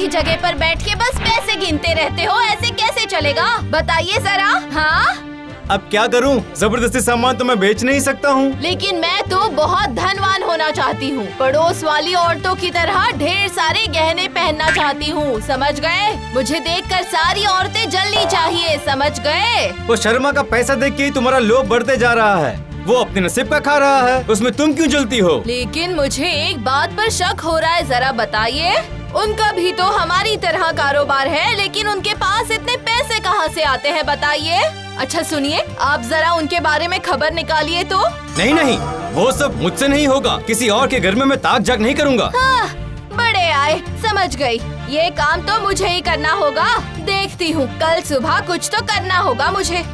ही जगह पर बैठ के बस पैसे गिनते रहते हो, ऐसे कैसे चलेगा? बताइए जरा। हाँ, अब क्या करूं? जबरदस्ती सामान तो मैं बेच नहीं सकता हूं। लेकिन मैं तो बहुत धनवान होना चाहती हूँ, पड़ोस वाली औरतों की तरह ढेर सारे गहने पहनना चाहती हूँ, समझ गए? मुझे देखकर सारी औरतें जलनी चाहिए, समझ गए? वो शर्मा का पैसा देख के ही तुम्हारा लोभ बढ़ते जा रहा है। वो अपने नसीब का खा रहा है, उसमें तुम क्यों जलती हो? लेकिन मुझे एक बात पर शक हो रहा है, जरा बताइए। उनका भी तो हमारी तरह कारोबार है, लेकिन उनके पास इतने पैसे कहाँ से आते हैं, बताइए? अच्छा सुनिए, आप जरा उनके बारे में खबर निकालिए तो। नहीं नहीं, वो सब मुझसे नहीं होगा। किसी और के घर में मैं ताक झाक नहीं करूँगा। हाँ, बड़े आए, समझ गई। ये काम तो मुझे ही करना होगा। देखती हूँ, कल सुबह कुछ तो करना होगा मुझे।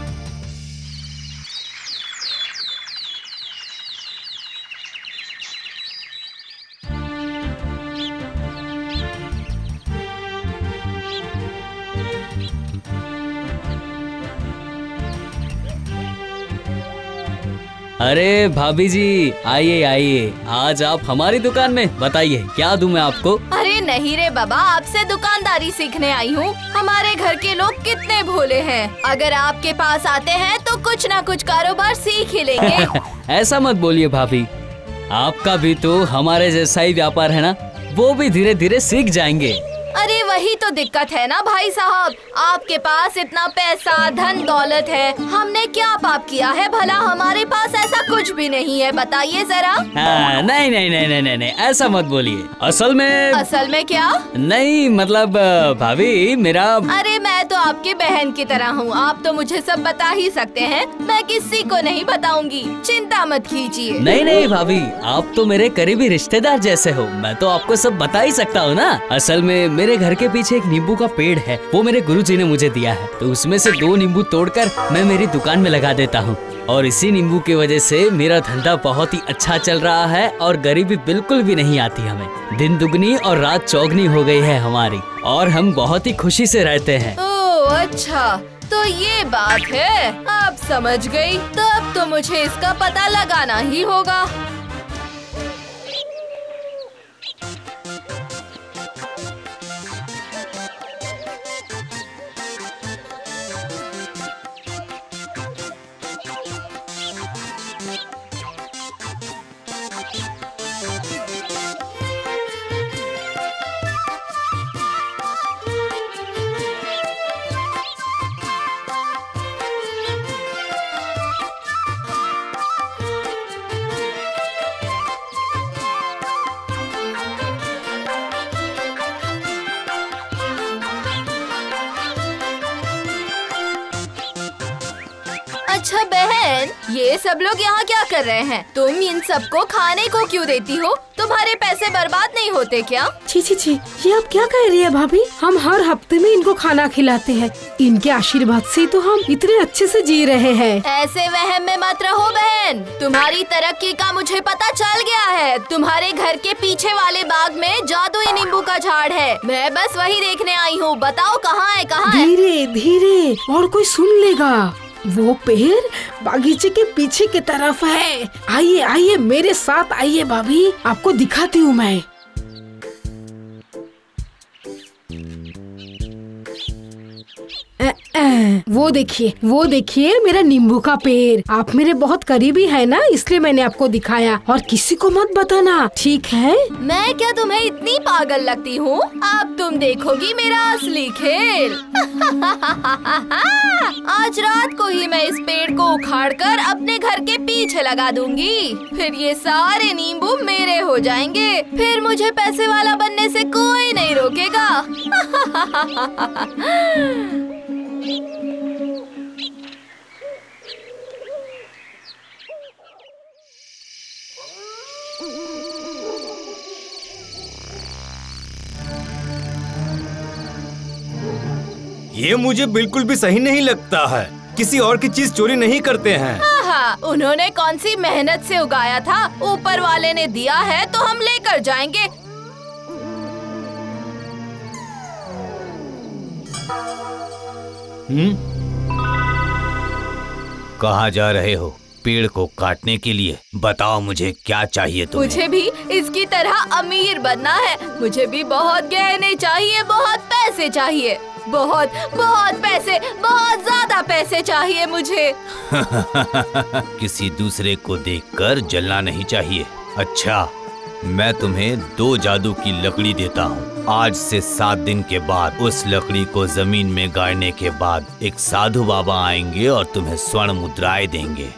अरे भाभी जी, आइए आइए, आज आप हमारी दुकान में। बताइए क्या दूं मैं आपको? अरे नहीं रे बाबा, आपसे दुकानदारी सीखने आई हूँ। हमारे घर के लोग कितने भोले हैं, अगर आपके पास आते हैं तो कुछ न कुछ कारोबार सीख ही लेंगे। ऐसा मत बोलिए भाभी, आपका भी तो हमारे जैसा ही व्यापार है ना, वो भी धीरे धीरे सीख जाएंगे। अरे वही तो दिक्कत है ना भाई साहब, आपके पास इतना पैसा धन दौलत है, हमने क्या पाप किया है भला? हमारे पास ऐसा कुछ भी नहीं है, बताइए जरा। हाँ, नहीं नहीं नहीं नहीं नहीं, ऐसा मत बोलिए। असल में क्या? नहीं मतलब भाभी मेरा। अरे मैं तो आपकी बहन की तरह हूँ, आप तो मुझे सब बता ही सकते हैं, मैं किसी को नहीं बताऊंगी, चिंता मत कीजिए। नहीं नहीं भाभी, आप तो मेरे करीबी रिश्तेदार जैसे हो, मैं तो आपको सब बता ही सकता हूँ ना। असल में मेरे घर के पीछे एक नींबू का पेड़ है, वो मेरे गुरुजी ने मुझे दिया है, तो उसमें से 2 नींबू तोड़कर मैं मेरी दुकान में लगा देता हूँ, और इसी नींबू की वजह से मेरा धंधा बहुत ही अच्छा चल रहा है और गरीबी बिल्कुल भी नहीं आती हमें। दिन दुगनी और रात चौगनी हो गई है हमारी, और हम बहुत ही खुशी से रहते हैं। ओह अच्छा, तो ये बात है, अब समझ गई। तो अब तो मुझे इसका पता लगाना ही होगा। अच्छा बहन, ये सब लोग यहाँ क्या कर रहे हैं? तुम इन सबको खाने को क्यों देती हो? तुम्हारे पैसे बर्बाद नहीं होते क्या? छी छी छी, ये आप क्या कह रही है भाभी? हम हर हफ्ते में इनको खाना खिलाते हैं, इनके आशीर्वाद से तो हम इतने अच्छे से जी रहे हैं। ऐसे वहम में मत रहो बहन, तुम्हारी तरक्की का मुझे पता चल गया है। तुम्हारे घर के पीछे वाले बाग में जादुई नींबू का झाड़ है, मैं बस वही देखने आई हूँ। बताओ कहाँ है, कहाँ है? धीरे धीरे, और कोई सुन लेगा। वो पेड़ बागीचे के पीछे की तरफ है। आइए आइए मेरे साथ आइए भाभी, आपको दिखाती हूँ मैं। वो देखिए मेरा नींबू का पेड़। आप मेरे बहुत करीबी है ना, इसलिए मैंने आपको दिखाया, और किसी को मत बताना, ठीक है? मैं क्या तुम्हें इतनी पागल लगती हूँ? अब तुम देखोगी मेरा असली खेल। आज रात को ही मैं इस पेड़ को उखाड़कर अपने घर के पीछे लगा दूंगी, फिर ये सारे नींबू मेरे हो जाएंगे, फिर मुझे पैसे वाला बनने से कोई नहीं रोकेगा। ये मुझे बिल्कुल भी सही नहीं लगता है। किसी और की चीज चोरी नहीं करते हैं। हाँ, उन्होंने कौन सी मेहनत से उगाया था, ऊपर वाले ने दिया है तो हम लेकर जाएंगे। कहाँ जा रहे हो? पेड़ को काटने के लिए। बताओ मुझे क्या चाहिए तुम्हें? मुझे भी इसकी तरह अमीर बनना है। मुझे भी बहुत गहने चाहिए, बहुत पैसे चाहिए, बहुत बहुत पैसे, बहुत ज्यादा पैसे चाहिए मुझे। किसी दूसरे को देखकर जलना नहीं चाहिए। अच्छा, मैं तुम्हें 2 जादू की लकड़ी देता हूँ। आज से 7 दिन के बाद उस लकड़ी को जमीन में गाड़ने के बाद एक साधु बाबा आएंगे और तुम्हें स्वर्ण मुद्राएं देंगे,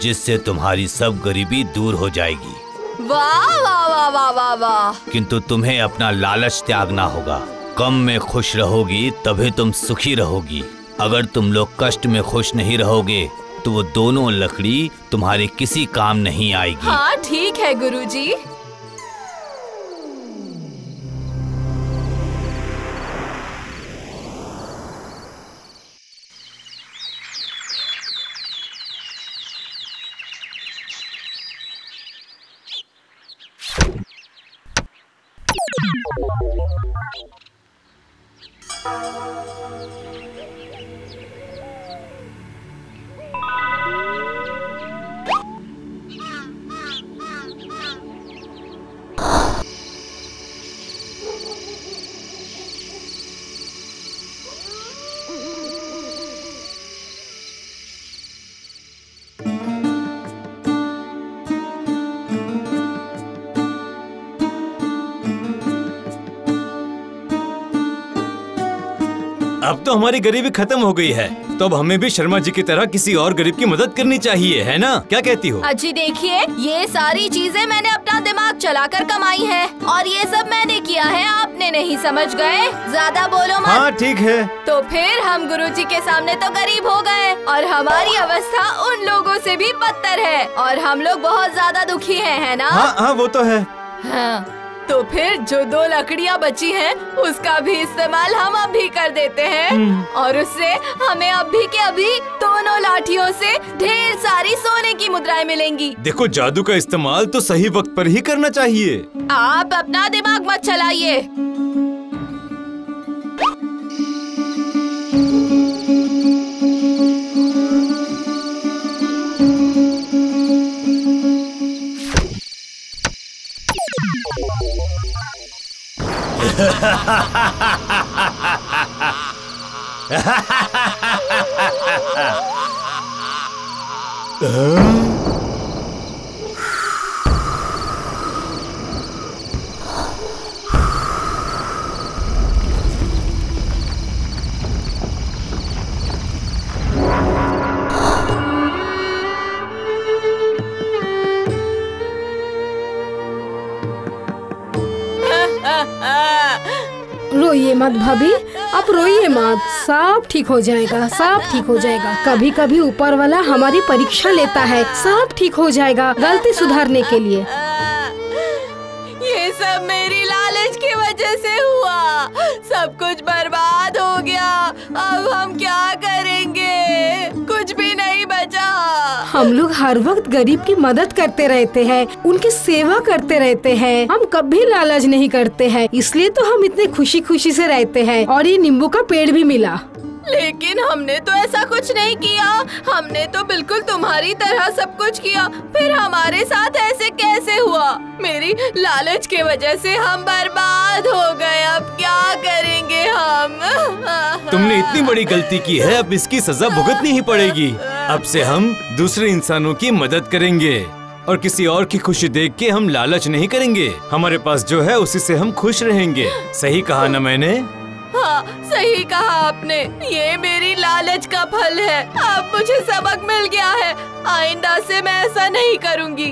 जिससे तुम्हारी सब गरीबी दूर हो जाएगी। वाह वाह वाह वाह वाह वाह। किंतु तुम्हें अपना लालच त्यागना होगा। कम में खुश रहोगी तभी तुम सुखी रहोगी। अगर तुम लोग कष्ट में खुश नहीं रहोगे तो वो दोनों लकड़ी तुम्हारे किसी काम नहीं आएगी। हाँ ठीक है गुरुजी। अब तो हमारी गरीबी खत्म हो गई है, तो अब हमें भी शर्मा जी की तरह किसी और गरीब की मदद करनी चाहिए, है ना? क्या कहती हो? अजी देखिए, ये सारी चीजें मैंने अपना दिमाग चलाकर कमाई है और ये सब मैंने किया है, आपने नहीं समझ गए? ज्यादा बोलो मत। हाँ ठीक है। तो फिर हम गुरुजी के सामने तो गरीब हो गए और हमारी अवस्था उन लोगों से भी बदतर है और हम लोग बहुत ज्यादा दुखी है ना? हाँ वो तो है। हाँ, तो फिर जो 2 लकड़ियाँ बची हैं, उसका भी इस्तेमाल हम अभी कर देते हैं और उससे हमें अभी के अभी दोनों लाठियों से ढेर सारी सोने की मुद्राएं मिलेंगी। देखो, जादू का इस्तेमाल तो सही वक्त पर ही करना चाहिए। आप अपना दिमाग मत चलाइए। रोइए मत भाभी, आप रोइए मत, सब ठीक हो जाएगा, सब ठीक हो जाएगा। कभी कभी ऊपर वाला हमारी परीक्षा लेता है, सब ठीक हो जाएगा, गलती सुधारने के लिए। ये सब मेरी लालच की वजह से हुआ, सब कुछ बर्बाद हो गया। अब हम क्या करेंगे? कुछ भी नहीं बचा। हम लोग हर वक्त गरीब की मदद करते रहते हैं, उनकी सेवा करते रहते हैं, हम कभी लालच नहीं करते हैं, इसलिए तो हम इतने खुशी खुशी से रहते हैं। और ये नींबू का पेड़ भी मिला। लेकिन हमने तो ऐसा कुछ नहीं किया, हमने तो बिल्कुल तुम्हारी तरह सब कुछ किया, फिर हमारे साथ ऐसे कैसे हुआ? मेरी लालच की वजह से हम बर्बाद हो गए, अब क्या करेंगे हम? तुमने इतनी बड़ी गलती की है, अब इसकी सजा भुगतनी ही पड़ेगी। अब से हम दूसरे इंसानों की मदद करेंगे और किसी और की खुशी देख के हम लालच नहीं करेंगे। हमारे पास जो है उसी से हम खुश रहेंगे। सही कहा ना मैंने? हाँ, सही कहा आपने। ये मेरी लालच का फल है। अब मुझे सबक मिल गया है, आइंदा से मैं ऐसा नहीं करूँगी।